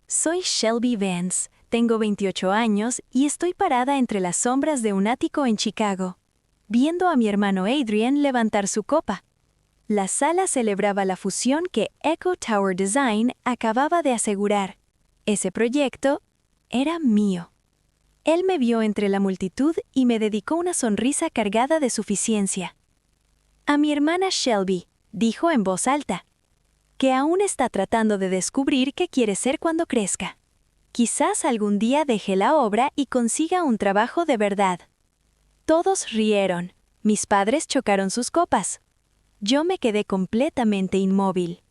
Soy Shelby Vance, tengo 28 años y estoy parada entre las sombras de un ático en Chicago, viendo a mi hermano Adrian levantar su copa. La sala celebraba la fusión que Echo Tower Design acababa de asegurar. Ese proyecto era mío. Él me vio entre la multitud y me dedicó una sonrisa cargada de suficiencia. A mi hermana Shelby, dijo en voz alta, que aún está tratando de descubrir qué quiere ser cuando crezca. Quizás algún día deje la obra y consiga un trabajo de verdad. Todos rieron. Mis padres chocaron sus copas. Yo me quedé completamente inmóvil.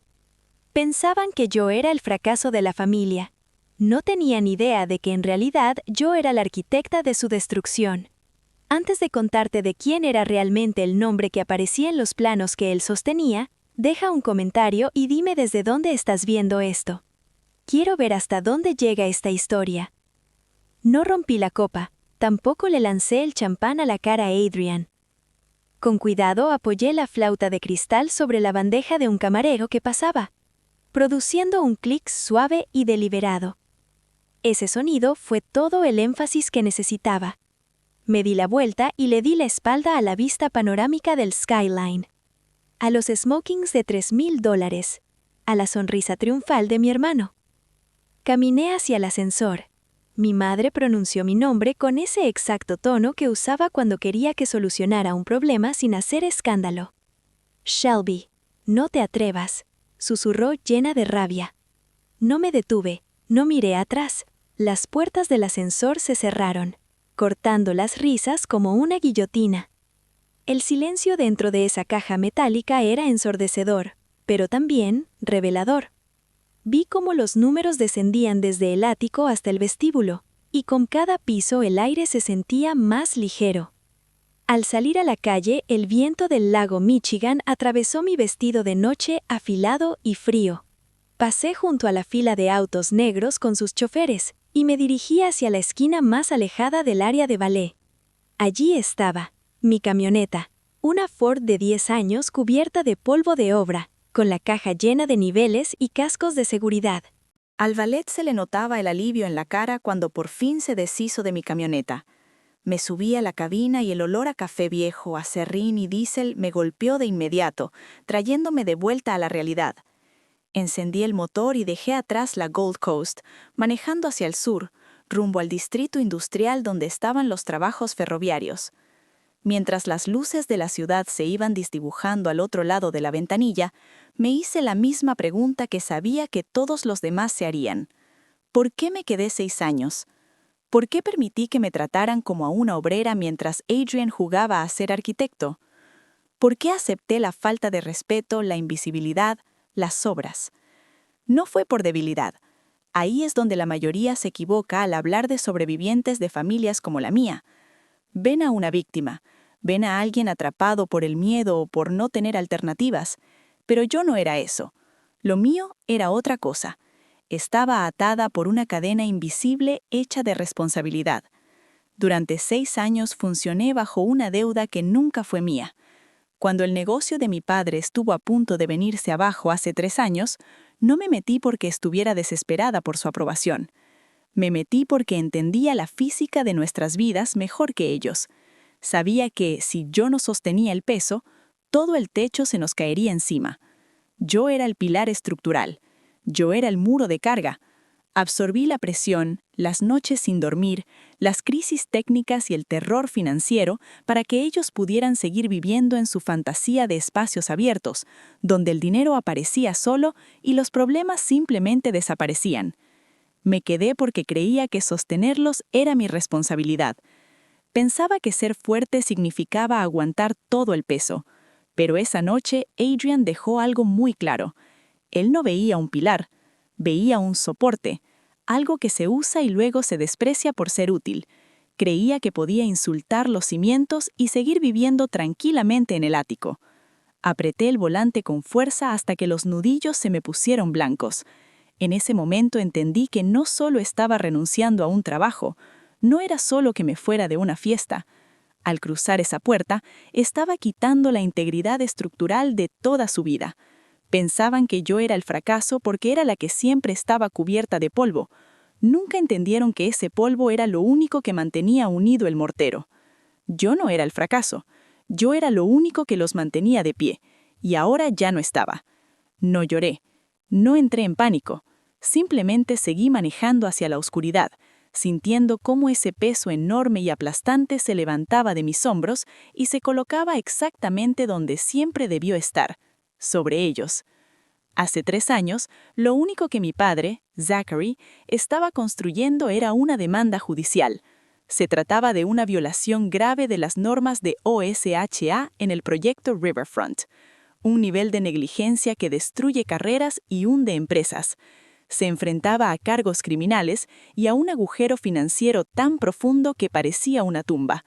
Pensaban que yo era el fracaso de la familia. No tenían idea de que en realidad yo era la arquitecta de su destrucción. Antes de contarte de quién era realmente el nombre que aparecía en los planos que él sostenía, deja un comentario y dime desde dónde estás viendo esto. Quiero ver hasta dónde llega esta historia. No rompí la copa, tampoco le lancé el champán a la cara a Adrian. Con cuidado apoyé la flauta de cristal sobre la bandeja de un camarero que pasaba, produciendo un clic suave y deliberado. Ese sonido fue todo el énfasis que necesitaba. Me di la vuelta y le di la espalda a la vista panorámica del skyline. A los smokings de $3,000, a la sonrisa triunfal de mi hermano. Caminé hacia el ascensor. Mi madre pronunció mi nombre con ese exacto tono que usaba cuando quería que solucionara un problema sin hacer escándalo. Shelby, no te atrevas, susurró llena de rabia. No me detuve, no miré atrás. Las puertas del ascensor se cerraron, cortando las risas como una guillotina. El silencio dentro de esa caja metálica era ensordecedor, pero también revelador. Vi cómo los números descendían desde el ático hasta el vestíbulo, y con cada piso el aire se sentía más ligero. Al salir a la calle, el viento del lago Michigan atravesó mi vestido de noche afilado y frío. Pasé junto a la fila de autos negros con sus choferes, y me dirigí hacia la esquina más alejada del área de ballet. Allí estaba, mi camioneta, una Ford de 10 años cubierta de polvo de obra, con la caja llena de niveles y cascos de seguridad. Al valet se le notaba el alivio en la cara cuando por fin se deshizo de mi camioneta. Me subí a la cabina y el olor a café viejo, a serrín y diésel me golpeó de inmediato, trayéndome de vuelta a la realidad. Encendí el motor y dejé atrás la Gold Coast, manejando hacia el sur, rumbo al distrito industrial donde estaban los trabajos ferroviarios. Mientras las luces de la ciudad se iban desdibujando al otro lado de la ventanilla, me hice la misma pregunta que sabía que todos los demás se harían. ¿Por qué me quedé 6 años? ¿Por qué permití que me trataran como a una obrera mientras Adrian jugaba a ser arquitecto? ¿Por qué acepté la falta de respeto, la invisibilidad, las sobras? No fue por debilidad. Ahí es donde la mayoría se equivoca al hablar de sobrevivientes de familias como la mía. Ven a una víctima, ven a alguien atrapado por el miedo o por no tener alternativas, pero yo no era eso. Lo mío era otra cosa. Estaba atada por una cadena invisible hecha de responsabilidad. Durante 6 años funcioné bajo una deuda que nunca fue mía. Cuando el negocio de mi padre estuvo a punto de venirse abajo hace 3 años, no me metí porque estuviera desesperada por su aprobación. Me metí porque entendía la física de nuestras vidas mejor que ellos. Sabía que, si yo no sostenía el peso, todo el techo se nos caería encima. Yo era el pilar estructural. Yo era el muro de carga. Absorbí la presión, las noches sin dormir, las crisis técnicas y el terror financiero para que ellos pudieran seguir viviendo en su fantasía de espacios abiertos, donde el dinero aparecía solo y los problemas simplemente desaparecían. Me quedé porque creía que sostenerlos era mi responsabilidad. Pensaba que ser fuerte significaba aguantar todo el peso. Pero esa noche Adrian dejó algo muy claro. Él no veía un pilar, veía un soporte, algo que se usa y luego se desprecia por ser útil. Creía que podía insultar los cimientos y seguir viviendo tranquilamente en el ático. Apreté el volante con fuerza hasta que los nudillos se me pusieron blancos. En ese momento entendí que no solo estaba renunciando a un trabajo, no era solo que me fuera de una fiesta. Al cruzar esa puerta, estaba quitando la integridad estructural de toda su vida. Pensaban que yo era el fracaso porque era la que siempre estaba cubierta de polvo. Nunca entendieron que ese polvo era lo único que mantenía unido el mortero. Yo no era el fracaso. Yo era lo único que los mantenía de pie, y ahora ya no estaba. No lloré. No entré en pánico. Simplemente seguí manejando hacia la oscuridad, sintiendo cómo ese peso enorme y aplastante se levantaba de mis hombros y se colocaba exactamente donde siempre debió estar, sobre ellos. Hace 3 años, lo único que mi padre, Zachary, estaba construyendo era una demanda judicial. Se trataba de una violación grave de las normas de OSHA en el proyecto Riverfront, un nivel de negligencia que destruye carreras y hunde empresas. Se enfrentaba a cargos criminales y a un agujero financiero tan profundo que parecía una tumba.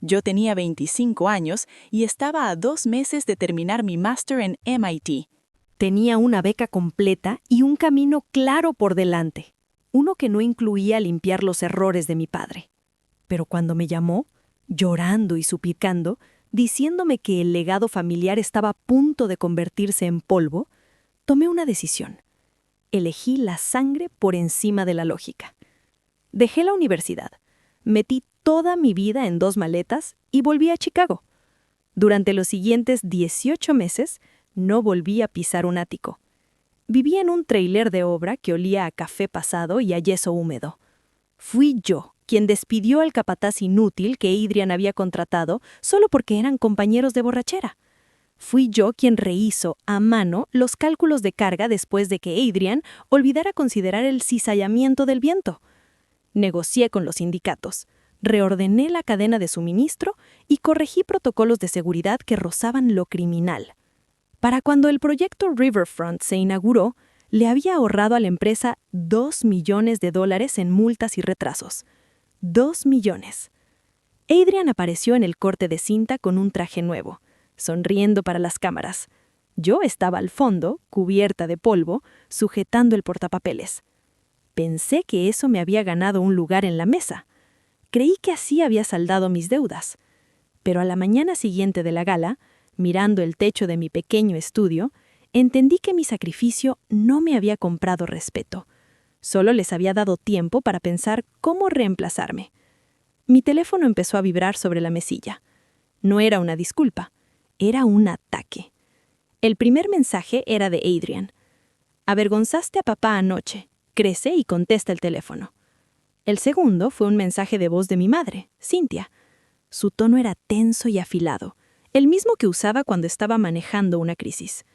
Yo tenía 25 años y estaba a 2 meses de terminar mi máster en MIT. Tenía una beca completa y un camino claro por delante, uno que no incluía limpiar los errores de mi padre. Pero cuando me llamó, llorando y suplicando, diciéndome que el legado familiar estaba a punto de convertirse en polvo, tomé una decisión. Elegí la sangre por encima de la lógica. Dejé la universidad, metí toda mi vida en 2 maletas y volví a Chicago. Durante los siguientes 18 meses, no volví a pisar un ático. Viví en un tráiler de obra que olía a café pasado y a yeso húmedo. Fui yo quien despidió al capataz inútil que Adrian había contratado solo porque eran compañeros de borrachera. Fui yo quien rehizo a mano los cálculos de carga después de que Adrian olvidara considerar el cizallamiento del viento. Negocié con los sindicatos, reordené la cadena de suministro y corregí protocolos de seguridad que rozaban lo criminal. Para cuando el proyecto Riverfront se inauguró, le había ahorrado a la empresa $2 millones en multas y retrasos. 2 millones. Adrian apareció en el corte de cinta con un traje nuevo, sonriendo para las cámaras. Yo estaba al fondo, cubierta de polvo, sujetando el portapapeles. Pensé que eso me había ganado un lugar en la mesa. Creí que así había saldado mis deudas. Pero a la mañana siguiente de la gala, mirando el techo de mi pequeño estudio, entendí que mi sacrificio no me había comprado respeto. Solo les había dado tiempo para pensar cómo reemplazarme. Mi teléfono empezó a vibrar sobre la mesilla. No era una disculpa, era un ataque. El primer mensaje era de Adrian. «Avergonzaste a papá anoche. Crece y contesta el teléfono». El segundo fue un mensaje de voz de mi madre, Cynthia. Su tono era tenso y afilado, el mismo que usaba cuando estaba manejando una crisis.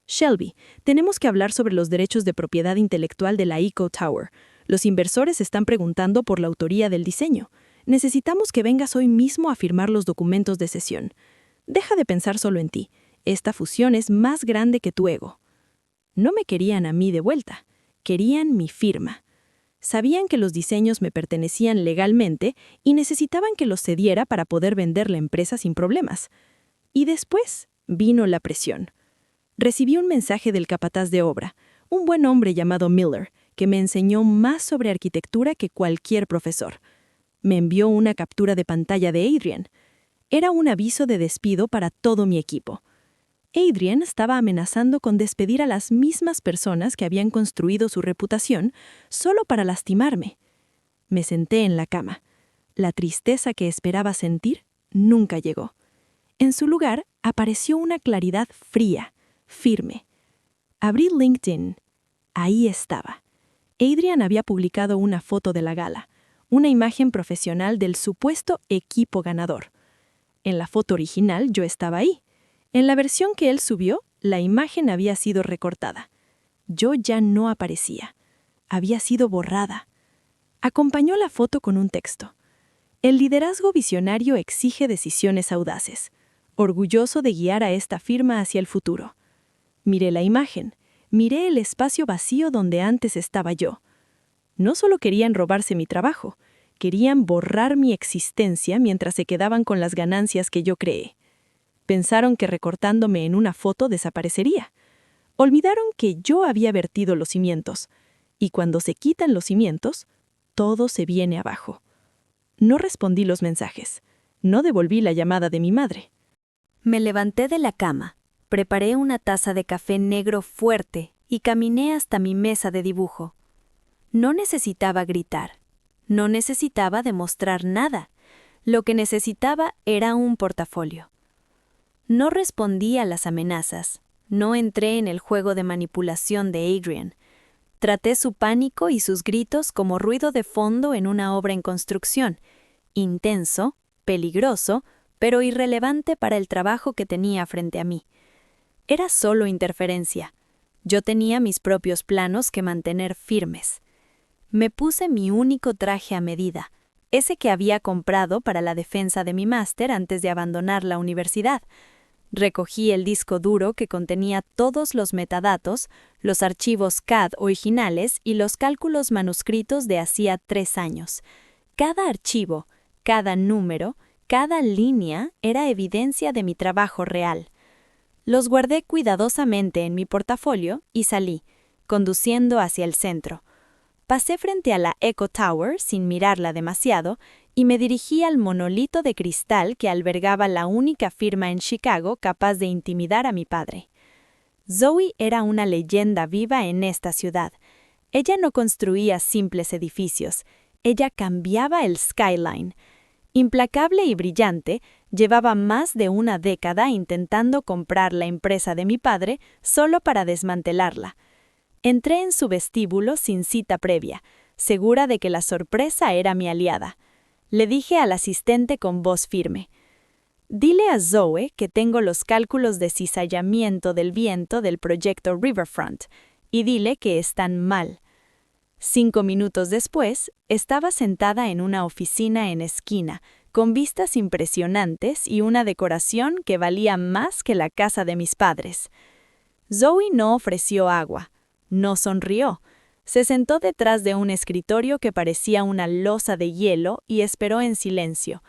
«Shelby, tenemos que hablar sobre los derechos de propiedad intelectual de la Eco Tower. Los inversores están preguntando por la autoría del diseño. Necesitamos que vengas hoy mismo a firmar los documentos de cesión. Deja de pensar solo en ti. Esta fusión es más grande que tu ego». No me querían a mí de vuelta. Querían mi firma. Sabían que los diseños me pertenecían legalmente y necesitaban que los cediera para poder vender la empresa sin problemas. Y después vino la presión. Recibí un mensaje del capataz de obra, un buen hombre llamado Miller, que me enseñó más sobre arquitectura que cualquier profesor. Me envió una captura de pantalla de Adrian. Era un aviso de despido para todo mi equipo. Adrian estaba amenazando con despedir a las mismas personas que habían construido su reputación solo para lastimarme. Me senté en la cama. La tristeza que esperaba sentir nunca llegó. En su lugar apareció una claridad fría, firme. Abrí LinkedIn. Ahí estaba. Adrian había publicado una foto de la gala, una imagen profesional del supuesto equipo ganador. En la foto original yo estaba ahí. En la versión que él subió, la imagen había sido recortada. Yo ya no aparecía. Había sido borrada. Acompañó la foto con un texto. «El liderazgo visionario exige decisiones audaces. Orgulloso de guiar a esta firma hacia el futuro». Miré la imagen. Miré el espacio vacío donde antes estaba yo. No solo querían robarse mi trabajo, querían borrar mi existencia mientras se quedaban con las ganancias que yo creé. Pensaron que recortándome en una foto desaparecería. Olvidaron que yo había vertido los cimientos. Y cuando se quitan los cimientos, todo se viene abajo. No respondí los mensajes. No devolví la llamada de mi madre. Me levanté de la cama. Preparé una taza de café negro fuerte y caminé hasta mi mesa de dibujo. No necesitaba gritar, no necesitaba demostrar nada. Lo que necesitaba era un portafolio. No respondí a las amenazas, no entré en el juego de manipulación de Adrian. Traté su pánico y sus gritos como ruido de fondo en una obra en construcción, intenso, peligroso, pero irrelevante para el trabajo que tenía frente a mí. Era solo interferencia. Yo tenía mis propios planos que mantener firmes. Me puse mi único traje a medida, ese que había comprado para la defensa de mi máster antes de abandonar la universidad. Recogí el disco duro que contenía todos los metadatos, los archivos CAD originales y los cálculos manuscritos de hacía 3 años. Cada archivo, cada número, cada línea era evidencia de mi trabajo real. Los guardé cuidadosamente en mi portafolio y salí, conduciendo hacia el centro. Pasé frente a la Echo Tower sin mirarla demasiado y me dirigí al monolito de cristal que albergaba la única firma en Chicago capaz de intimidar a mi padre. Zoe era una leyenda viva en esta ciudad. Ella no construía simples edificios, ella cambiaba el skyline. Implacable y brillante, llevaba más de una década intentando comprar la empresa de mi padre solo para desmantelarla. Entré en su vestíbulo sin cita previa, segura de que la sorpresa era mi aliada. Le dije al asistente con voz firme: «Dile a Zoe que tengo los cálculos de cizallamiento del viento del proyecto Riverfront, y dile que están mal». 5 minutos después, estaba sentada en una oficina en esquina, con vistas impresionantes y una decoración que valía más que la casa de mis padres. Zoe no ofreció agua, no sonrió. Se sentó detrás de un escritorio que parecía una losa de hielo y esperó en silencio.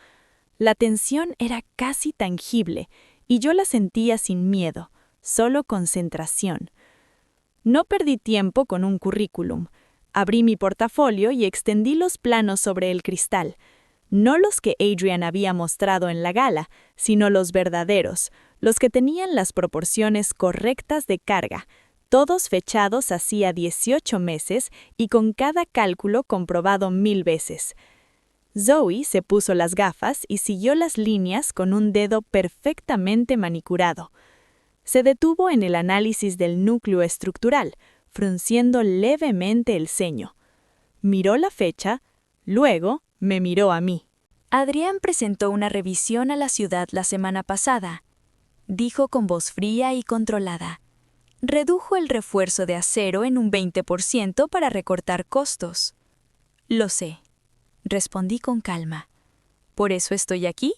La tensión era casi tangible, y yo la sentía sin miedo, solo concentración. No perdí tiempo con un currículum. Abrí mi portafolio y extendí los planos sobre el cristal. No los que Adrian había mostrado en la gala, sino los verdaderos, los que tenían las proporciones correctas de carga, todos fechados hacía 18 meses y con cada cálculo comprobado 1000 veces. Zoe se puso las gafas y siguió las líneas con un dedo perfectamente manicurado. Se detuvo en el análisis del núcleo estructural, frunciendo levemente el ceño. Miró la fecha, luego me miró a mí. Adrián presentó una revisión a la ciudad la semana pasada. Dijo con voz fría y controlada. Redujo el refuerzo de acero en un 20% para recortar costos. Lo sé, respondí con calma. ¿Por eso estoy aquí?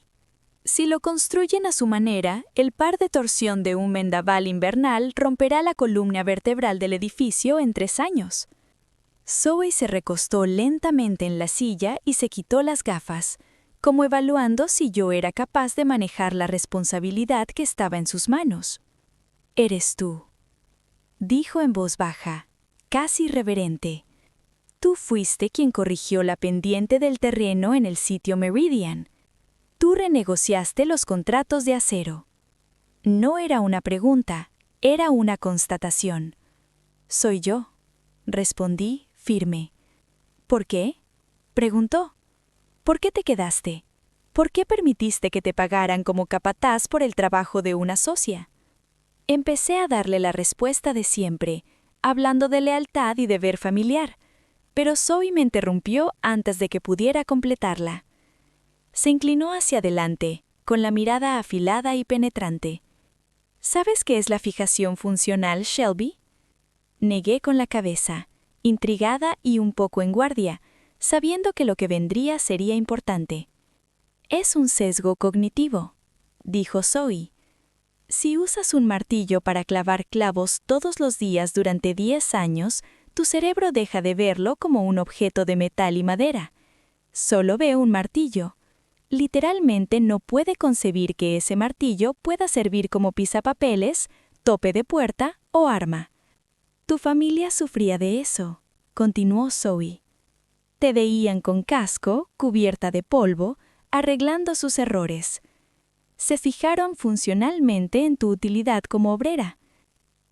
Si lo construyen a su manera, el par de torsión de un vendaval invernal romperá la columna vertebral del edificio en 3 años. Zoe se recostó lentamente en la silla y se quitó las gafas, como evaluando si yo era capaz de manejar la responsabilidad que estaba en sus manos. «Eres tú», dijo en voz baja, casi reverente. «Tú fuiste quien corrigió la pendiente del terreno en el sitio Meridian. Tú renegociaste los contratos de acero». No era una pregunta, era una constatación. «Soy yo», respondí, firme. «¿Por qué?», preguntó. «¿Por qué te quedaste? ¿Por qué permitiste que te pagaran como capataz por el trabajo de una socia?». Empecé a darle la respuesta de siempre, hablando de lealtad y deber familiar, pero Zoe me interrumpió antes de que pudiera completarla. Se inclinó hacia adelante, con la mirada afilada y penetrante. «¿Sabes qué es la fijación funcional, Shelby?». Negué con la cabeza, intrigada y un poco en guardia, sabiendo que lo que vendría sería importante. «Es un sesgo cognitivo», dijo Zoe. «Si usas un martillo para clavar clavos todos los días durante 10 años, tu cerebro deja de verlo como un objeto de metal y madera. Solo ve un martillo. Literalmente no puede concebir que ese martillo pueda servir como pisapapeles, tope de puerta o arma. Tu familia sufría de eso», continuó Zoe. «Te veían con casco, cubierta de polvo, arreglando sus errores. Se fijaron funcionalmente en tu utilidad como obrera.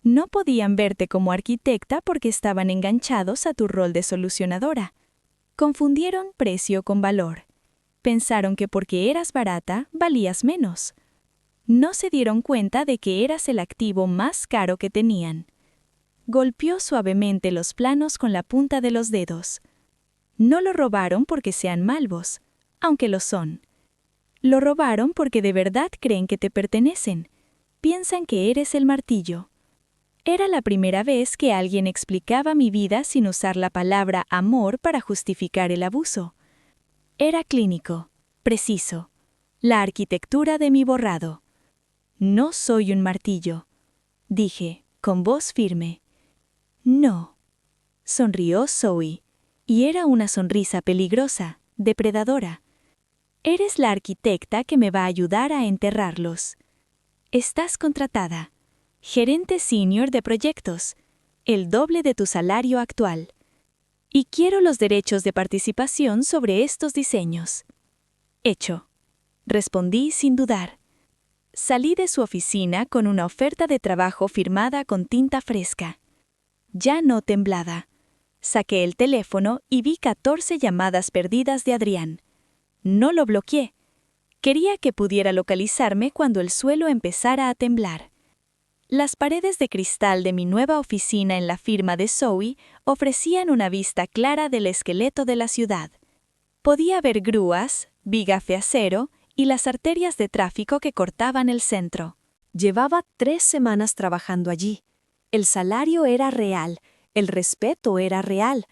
No podían verte como arquitecta porque estaban enganchados a tu rol de solucionadora. Confundieron precio con valor. Pensaron que porque eras barata, valías menos. No se dieron cuenta de que eras el activo más caro que tenían. Golpeó suavemente los planos con la punta de los dedos. No lo robaron porque sean malvos, aunque lo son. Lo robaron porque de verdad creen que te pertenecen. Piensan que eres el martillo. Era la primera vez que alguien explicaba mi vida sin usar la palabra amor para justificar el abuso. Era clínico, preciso. La arquitectura de mi borrado. No soy un martillo, dije, con voz firme. No. Sonrió Zoe, y era una sonrisa peligrosa, depredadora. Eres la arquitecta que me va a ayudar a enterrarlos. Estás contratada. Gerente senior de proyectos. El doble de tu salario actual. Y quiero los derechos de participación sobre estos diseños. Hecho. Respondí sin dudar. Salí de su oficina con una oferta de trabajo firmada con tinta fresca. Ya no temblada. Saqué el teléfono y vi 14 llamadas perdidas de Adrián. No lo bloqueé. Quería que pudiera localizarme cuando el suelo empezara a temblar. Las paredes de cristal de mi nueva oficina en la firma de Zoe ofrecían una vista clara del esqueleto de la ciudad. Podía ver grúas, vigas de acero y las arterias de tráfico que cortaban el centro. Llevaba 3 semanas trabajando allí. El salario era real, el respeto era real,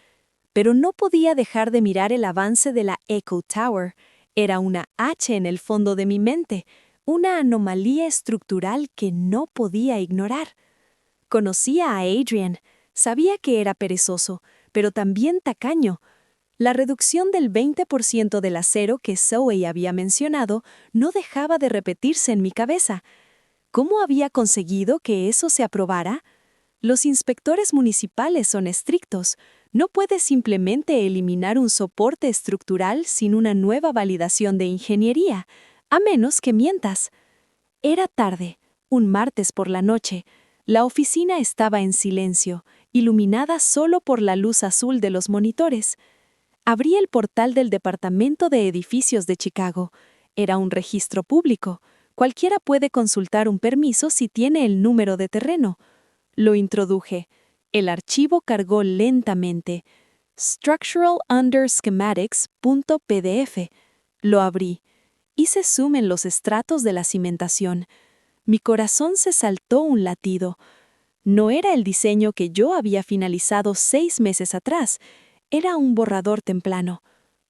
pero no podía dejar de mirar el avance de la Echo Tower. Era una H en el fondo de mi mente, una anomalía estructural que no podía ignorar. Conocía a Adrian, sabía que era perezoso, pero también tacaño. La reducción del 20% del acero que Zoe había mencionado no dejaba de repetirse en mi cabeza. ¿Cómo había conseguido que eso se aprobara? Los inspectores municipales son estrictos. No puedes simplemente eliminar un soporte estructural sin una nueva validación de ingeniería, a menos que mientas. Era tarde, un martes por la noche. La oficina estaba en silencio, iluminada solo por la luz azul de los monitores. Abrí el portal del Departamento de Edificios de Chicago. Era un registro público. Cualquiera puede consultar un permiso si tiene el número de terreno. Lo introduje. El archivo cargó lentamente. structuralunder-schematics.pdf. Lo abrí. Hice zoom en los estratos de la cimentación. Mi corazón se saltó un latido. No era el diseño que yo había finalizado 6 meses atrás. Era un borrador temprano.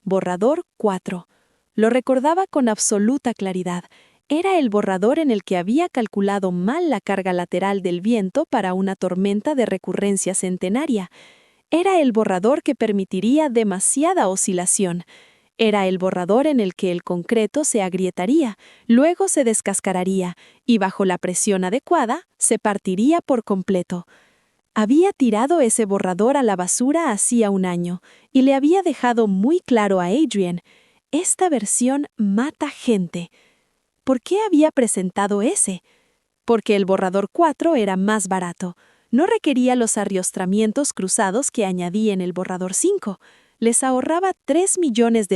Borrador 4. Lo recordaba con absoluta claridad. Era el borrador en el que había calculado mal la carga lateral del viento para una tormenta de recurrencia centenaria. Era el borrador que permitiría demasiada oscilación. Era el borrador en el que el concreto se agrietaría, luego se descascararía y bajo la presión adecuada se partiría por completo. Había tirado ese borrador a la basura hacía un año y le había dejado muy claro a Adrian: esta versión mata gente. ¿Por qué había presentado ese? Porque el borrador 4 era más barato. No requería los arriostramientos cruzados que añadí en el borrador 5. Les ahorraba $3 millones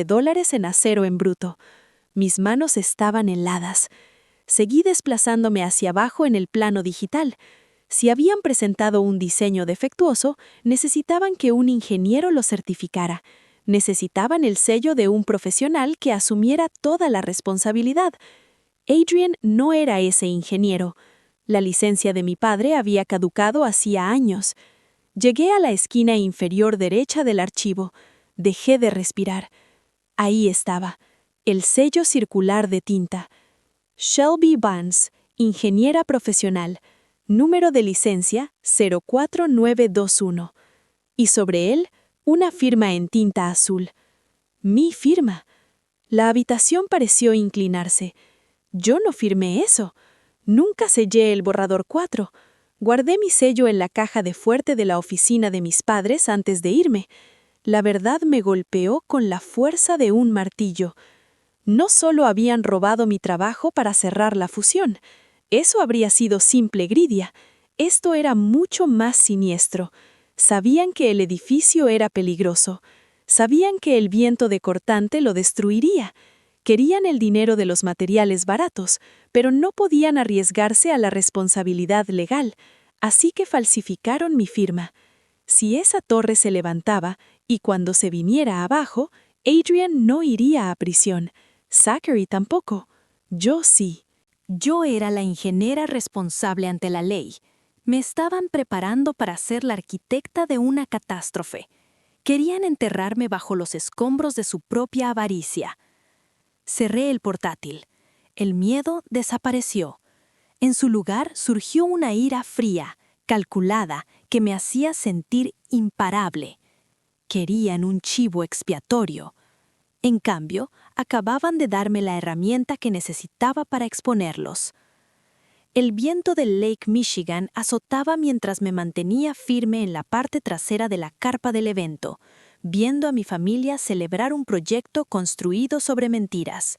en acero en bruto. Mis manos estaban heladas. Seguí desplazándome hacia abajo en el plano digital. Si habían presentado un diseño defectuoso, necesitaban que un ingeniero lo certificara. Necesitaban el sello de un profesional que asumiera toda la responsabilidad. Adrian no era ese ingeniero. La licencia de mi padre había caducado hacía años. Llegué a la esquina inferior derecha del archivo. Dejé de respirar. Ahí estaba, el sello circular de tinta. Shelby Vance, ingeniera profesional. Número de licencia 04921. Y sobre él, una firma en tinta azul. Mi firma. La habitación pareció inclinarse. Yo no firmé eso. Nunca sellé el borrador 4. Guardé mi sello en la caja de fuerte de la oficina de mis padres antes de irme. La verdad me golpeó con la fuerza de un martillo. No solo habían robado mi trabajo para cerrar la fusión. Eso habría sido simple gridia. Esto era mucho más siniestro. Sabían que el edificio era peligroso. Sabían que el viento de cortante lo destruiría. Querían el dinero de los materiales baratos, pero no podían arriesgarse a la responsabilidad legal, así que falsificaron mi firma. Si esa torre se levantaba y cuando se viniera abajo, Adrian no iría a prisión. Zachary tampoco. Yo sí. Yo era la ingeniera responsable ante la ley. Me estaban preparando para ser la arquitecta de una catástrofe. Querían enterrarme bajo los escombros de su propia avaricia. Cerré el portátil. El miedo desapareció. En su lugar surgió una ira fría, calculada, que me hacía sentir imparable. Querían un chivo expiatorio. En cambio, acababan de darme la herramienta que necesitaba para exponerlos. El viento del Lake Michigan azotaba mientras me mantenía firme en la parte trasera de la carpa del evento, viendo a mi familia celebrar un proyecto construido sobre mentiras.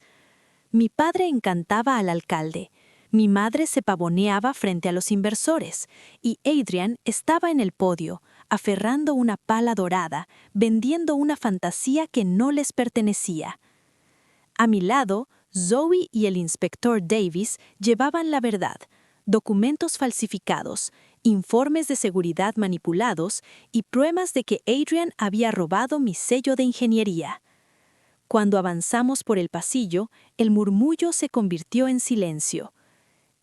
Mi padre encantaba al alcalde, mi madre se pavoneaba frente a los inversores, y Adrian estaba en el podio, aferrando una pala dorada, vendiendo una fantasía que no les pertenecía. A mi lado, Zoe y el inspector Davis llevaban la verdad, documentos falsificados, informes de seguridad manipulados y pruebas de que Adrian había robado mi sello de ingeniería. Cuando avanzamos por el pasillo, el murmullo se convirtió en silencio.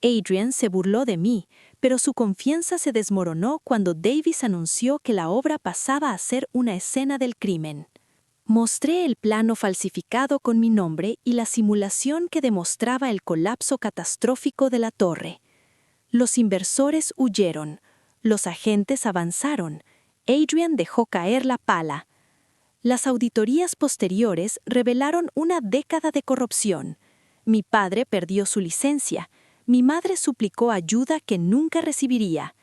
Adrian se burló de mí, pero su confianza se desmoronó cuando Davis anunció que la obra pasaba a ser una escena del crimen. Mostré el plano falsificado con mi nombre y la simulación que demostraba el colapso catastrófico de la torre. Los inversores huyeron, los agentes avanzaron, Adrian dejó caer la pala. Las auditorías posteriores revelaron una década de corrupción. Mi padre perdió su licencia, mi madre suplicó ayuda que nunca recibiría.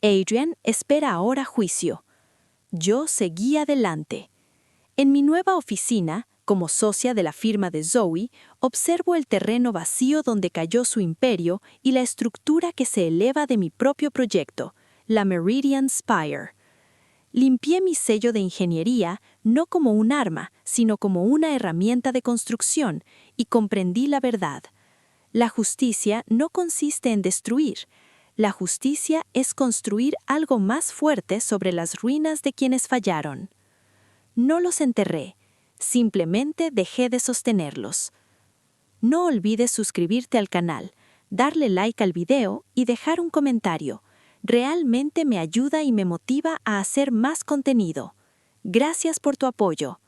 Adrian espera ahora juicio. Yo seguí adelante. En mi nueva oficina, como socia de la firma de Zoe, observo el terreno vacío donde cayó su imperio y la estructura que se eleva de mi propio proyecto, la Meridian Spire. Limpié mi sello de ingeniería no como un arma, sino como una herramienta de construcción, y comprendí la verdad. La justicia no consiste en destruir. La justicia es construir algo más fuerte sobre las ruinas de quienes fallaron. No los enterré, simplemente dejé de sostenerlos. No olvides suscribirte al canal, darle like al video y dejar un comentario. Realmente me ayuda y me motiva a hacer más contenido. Gracias por tu apoyo.